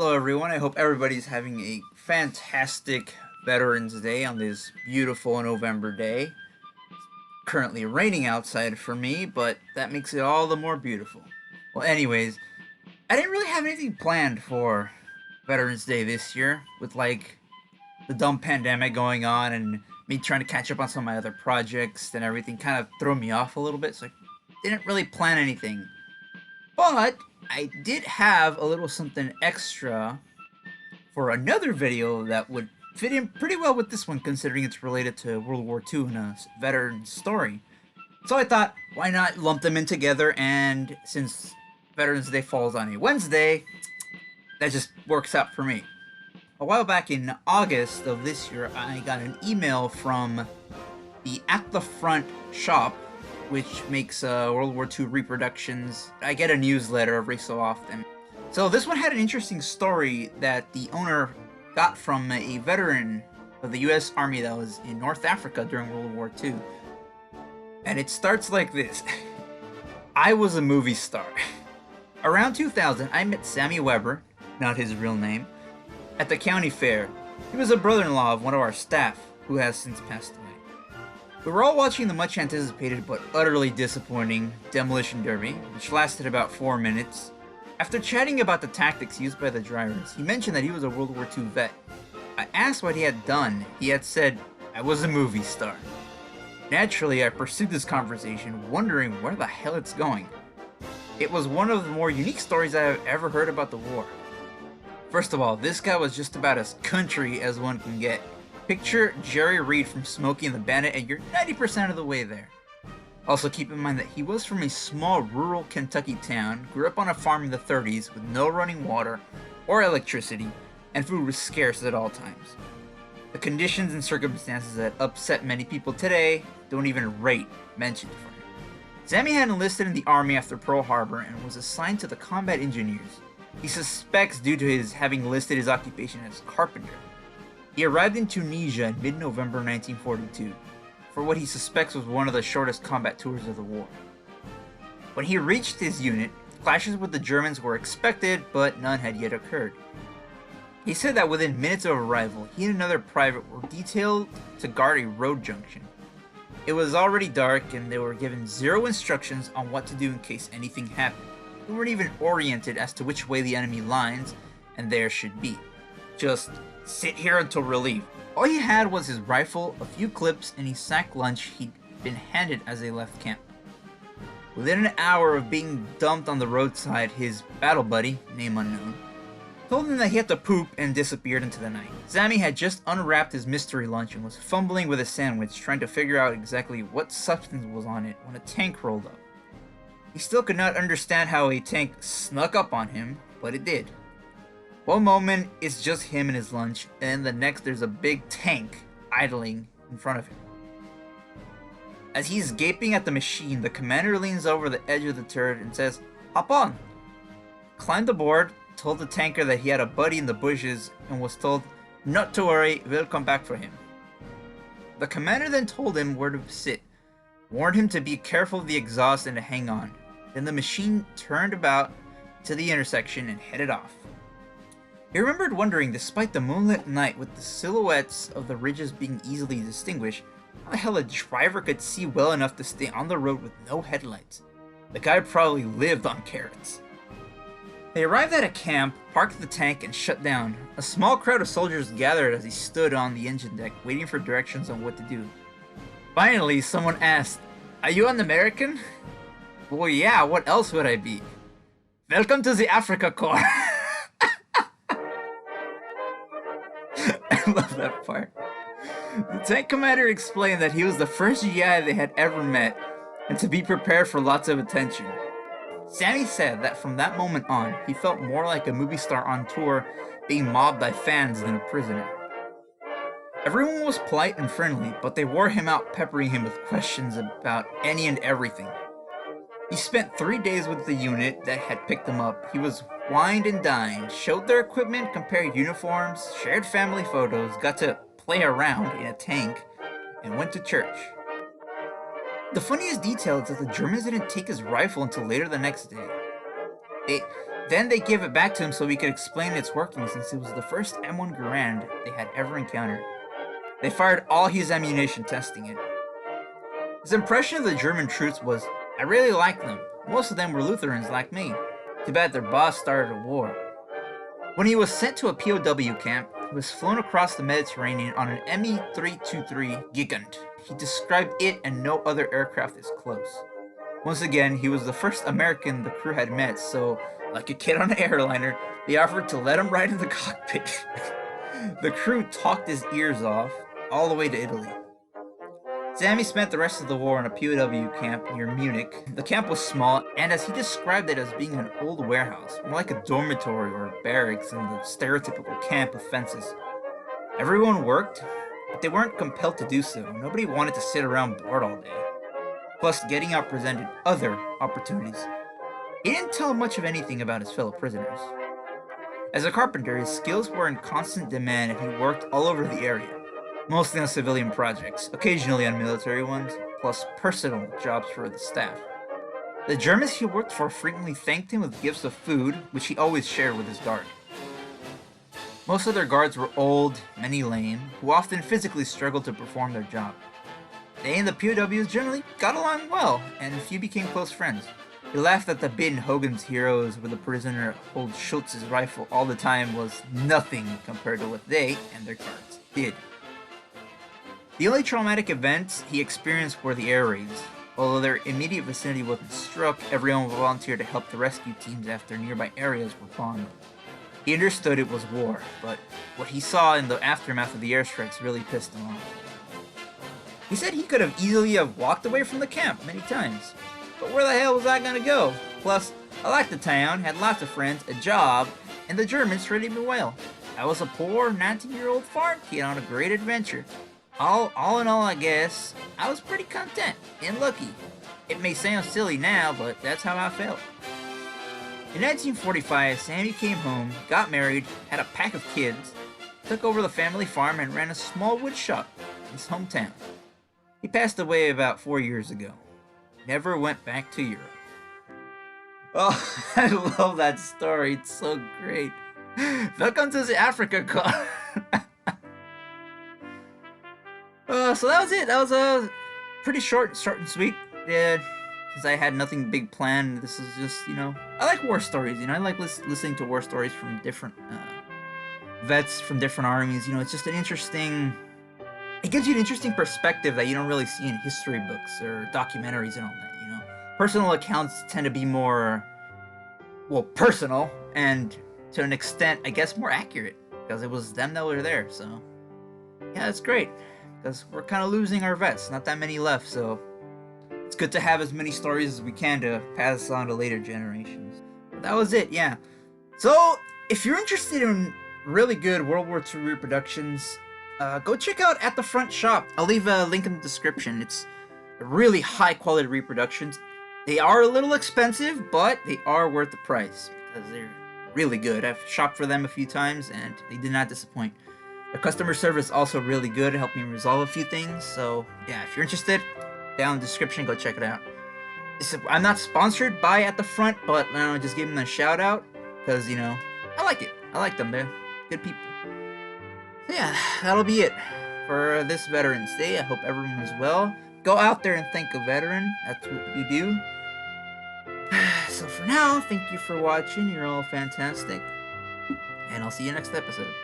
Hello everyone, I hope everybody's having a fantastic Veterans Day on this beautiful November day. Currently raining outside for me, but that makes it all the more beautiful. Well anyways, I didn't really have anything planned for Veterans Day this year, with like the dumb pandemic going on and me trying to catch up on some of my other projects and everything kind of threw me off a little bit, so I didn't really plan anything. But I did have a little something extra for another video that would fit in pretty well with this one, considering it's related to World War II and a veteran story. So I thought, why not lump them in together, and since Veterans Day falls on a Wednesday, that just works out for me. A while back in August of this year, I got an email from the At the Front shop, which makes World War II reproductions. I get a newsletter every so often. So this one had an interesting story that the owner got from a veteran of the U.S. Army that was in North Africa during World War II. And it starts like this. I was a movie star. Around 2000, I met Sammy Weber, not his real name, at the county fair. He was a brother-in-law of one of our staff, who has since passed away. We were all watching the much anticipated but utterly disappointing Demolition Derby, which lasted about 4 minutes. After chatting about the tactics used by the drivers, he mentioned that he was a World War II vet. I asked what he had done. He had said, I was a movie star. Naturally, I pursued this conversation, wondering where the hell it's going. It was one of the more unique stories I have ever heard about the war. First of all, this guy was just about as country as one can get. Picture Jerry Reed from Smokey and the Bandit and you're 90% of the way there. Also keep in mind that he was from a small rural Kentucky town, grew up on a farm in the 30s with no running water or electricity, and food was scarce at all times. The conditions and circumstances that upset many people today don't even rate mention for him. Sammy had enlisted in the Army after Pearl Harbor and was assigned to the combat engineers. He suspects due to his having listed his occupation as carpenter. He arrived in Tunisia in mid-November 1942, for what he suspects was one of the shortest combat tours of the war. When he reached his unit, clashes with the Germans were expected, but none had yet occurred. He said that within minutes of arrival, he and another private were detailed to guard a road junction. It was already dark, and they were given zero instructions on what to do in case anything happened. They weren't even oriented as to which way the enemy lines and theirs should be. Just sit here until relieved. All he had was his rifle, a few clips, and a sack lunch he'd been handed as they left camp. Within an hour of being dumped on the roadside, his battle buddy, name unknown, told him that he had to poop and disappeared into the night. Sammy had just unwrapped his mystery lunch and was fumbling with a sandwich, trying to figure out exactly what substance was on it when a tank rolled up. He still could not understand how a tank snuck up on him, but it did. One moment, it's just him and his lunch, and the next there's a big tank idling in front of him. As he's gaping at the machine, the commander leans over the edge of the turret and says, "Hop on!" Climbed aboard, told the tanker that he had a buddy in the bushes, and was told, "Not to worry, we'll come back for him." The commander then told him where to sit, warned him to be careful of the exhaust and to hang on. Then the machine turned about to the intersection and headed off. He remembered wondering, despite the moonlit night with the silhouettes of the ridges being easily distinguished, how the hell a driver could see well enough to stay on the road with no headlights. The guy probably lived on carrots. They arrived at a camp, parked the tank, and shut down. A small crowd of soldiers gathered as he stood on the engine deck, waiting for directions on what to do. Finally, someone asked, "Are you an American?" "Well, yeah, what else would I be?" "Welcome to the Afrika Corps." I love that part. The tank commander explained that he was the first GI they had ever met, and to be prepared for lots of attention. Sammy said that from that moment on, he felt more like a movie star on tour being mobbed by fans than a prisoner. Everyone was polite and friendly, but they wore him out, peppering him with questions about any and everything. He spent 3 days with the unit that had picked him up. He was wined and dined, showed their equipment, compared uniforms, shared family photos, got to play around in a tank, and went to church. The funniest detail is that the Germans didn't take his rifle until later the next day. Then they gave it back to him so he could explain its working, since it was the first M1 Garand they had ever encountered. They fired all his ammunition testing it. His impression of the German troops was, "I really like them. Most of them were Lutherans like me. Too bad their boss started a war." When he was sent to a POW camp, he was flown across the Mediterranean on an Me-323 Gigant. He described it and no other aircraft as close. Once again, he was the first American the crew had met, so, like a kid on an airliner, they offered to let him ride in the cockpit. The crew talked his ears off, all the way to Italy. Sammy spent the rest of the war in a POW camp near Munich. The camp was small, and as he described it, as being an old warehouse, more like a dormitory or a barracks than the stereotypical camp with fences. Everyone worked, but they weren't compelled to do so. Nobody wanted to sit around bored all day. Plus, getting out presented other opportunities. He didn't tell much of anything about his fellow prisoners. As a carpenter, his skills were in constant demand and he worked all over the area. Mostly on civilian projects, occasionally on military ones, plus personal jobs for the staff. The Germans he worked for frequently thanked him with gifts of food, which he always shared with his guard. Most of their guards were old, many lame, who often physically struggled to perform their job. They and the POWs generally got along well, and a few became close friends. He laughed at the bit in Hogan's Heroes where the prisoner holds Schultz's rifle all the time was nothing compared to what they and their guards did. The only traumatic events he experienced were the air raids. Although their immediate vicinity wasn't struck, everyone volunteered to help the rescue teams after nearby areas were bombed. He understood it was war, but what he saw in the aftermath of the airstrikes really pissed him off. He said he could have easily walked away from the camp many times, but where the hell was I gonna go? Plus, I liked the town, had lots of friends, a job, and the Germans treated me well. I was a poor 19-year-old farm kid on a great adventure. All in all, I guess, I was pretty content and lucky. It may sound silly now, but that's how I felt. In 1945, Sammy came home, got married, had a pack of kids, took over the family farm, and ran a small wood shop in his hometown. He passed away about 4 years ago. Never went back to Europe. Oh, I love that story. It's so great. Welcome to the Afrika Corps. So that was it. That was pretty short and sweet. Yeah, because I had nothing big planned. This is just, I like war stories. I like listening to war stories from different vets from different armies. It's just an interesting. It gives you an interesting perspective that you don't really see in history books or documentaries and all that. Personal accounts tend to be more, personal and to an extent, I guess, more accurate because it was them that were there. So yeah, it's great. Because we're kind of losing our vets, not that many left, so it's good to have as many stories as we can to pass on to later generations. But that was it, yeah. So, if you're interested in really good World War II reproductions, go check out At the Front Shop. I'll leave a link in the description. It's really high quality reproductions. They are a little expensive, but they are worth the price because they're really good. I've shopped for them a few times and they did not disappoint. The customer service is also really good. It helped me resolve a few things. So yeah, if you're interested, down in the description, go check it out. I'm not sponsored by At the Front, but I just gave them a shout out because I like it. I like them. They're good people. So yeah, that'll be it for this Veterans Day. I hope everyone is well. Go out there and thank a veteran. That's what you do. So for now, thank you for watching. You're all fantastic. And I'll see you next episode.